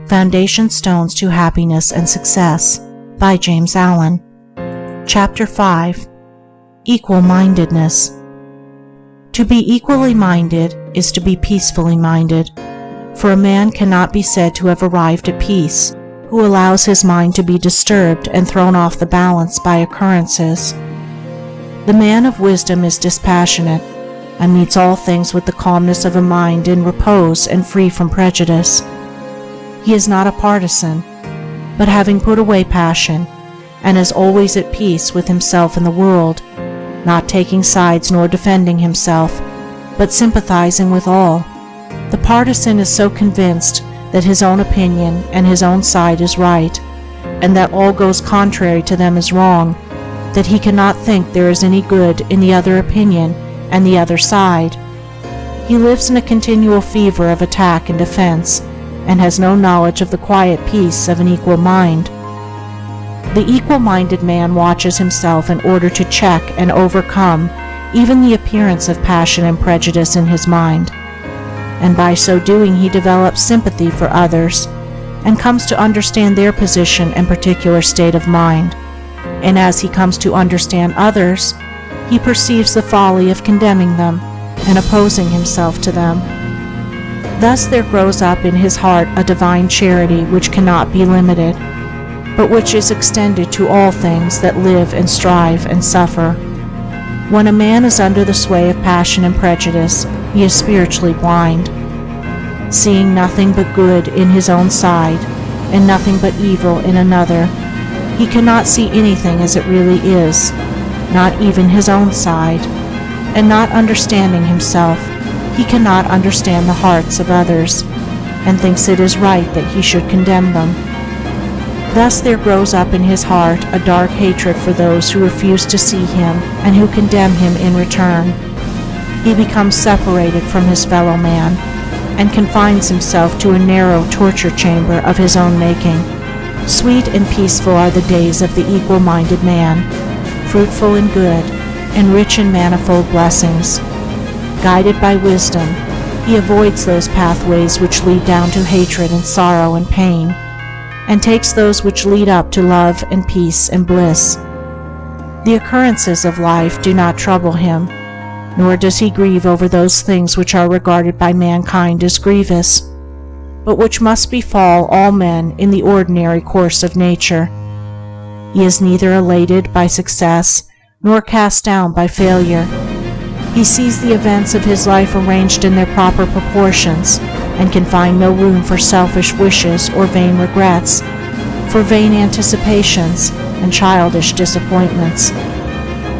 Foundation Stones to Happiness and Success by James Allen. Chapter 5. Equal-Mindedness. To be equally minded is to be peacefully minded, for a man cannot be said to have arrived at peace who allows his mind to be disturbed and thrown off the balance by occurrences. The man of wisdom is dispassionate, and meets all things with the calmness of a mind in repose and free from prejudice. He is not a partisan, but having put away passion, and is always at peace with himself and the world, not taking sides nor defending himself, but sympathizing with all. The partisan is so convinced that his own opinion and his own side is right, and that all goes contrary to them is wrong, that he cannot think there is any good in the other opinion and the other side. He lives in a continual fever of attack and defense, and has no knowledge of the quiet peace of an equal mind. The equal-minded man watches himself in order to check and overcome even the appearance of passion and prejudice in his mind, and by so doing he develops sympathy for others, and comes to understand their position and particular state of mind. And as he comes to understand others, he perceives the folly of condemning them and opposing himself to them. Thus there grows up in his heart a divine charity which cannot be limited, but which is extended to all things that live and strive and suffer. When a man is under the sway of passion and prejudice, he is spiritually blind, seeing nothing but good in his own side, and nothing but evil in another. He cannot see anything as it really is, not even his own side, and not understanding himself, he cannot understand the hearts of others, and thinks it is right that he should condemn them. Thus there grows up in his heart a dark hatred for those who refuse to see him and who condemn him in return. He becomes separated from his fellow man, and confines himself to a narrow torture chamber of his own making. Sweet and peaceful are the days of the equal-minded man, fruitful and good, and rich in manifold blessings. Guided by wisdom, he avoids those pathways which lead down to hatred and sorrow and pain, and takes those which lead up to love and peace and bliss. The occurrences of life do not trouble him, nor does he grieve over those things which are regarded by mankind as grievous, but which must befall all men in the ordinary course of nature. He is neither elated by success nor cast down by failure. He sees the events of his life arranged in their proper proportions, and can find no room for selfish wishes or vain regrets, for vain anticipations and childish disappointments.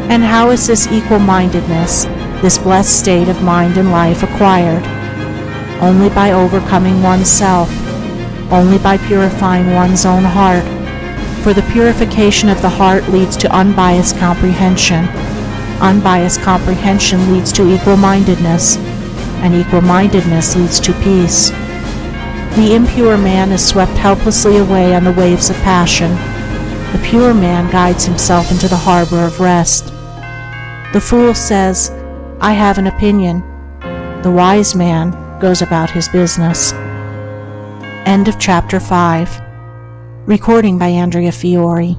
And how is this equal-mindedness, this blessed state of mind and life, acquired? Only by overcoming oneself, only by purifying one's own heart, for the purification of the heart leads to unbiased comprehension. Unbiased comprehension leads to equal-mindedness, and equal-mindedness leads to peace. The impure man is swept helplessly away on the waves of passion. The pure man guides himself into the harbor of rest. The fool says, "I have an opinion." The wise man goes about his business. End of Chapter 5. Recording by Andrea Fiore.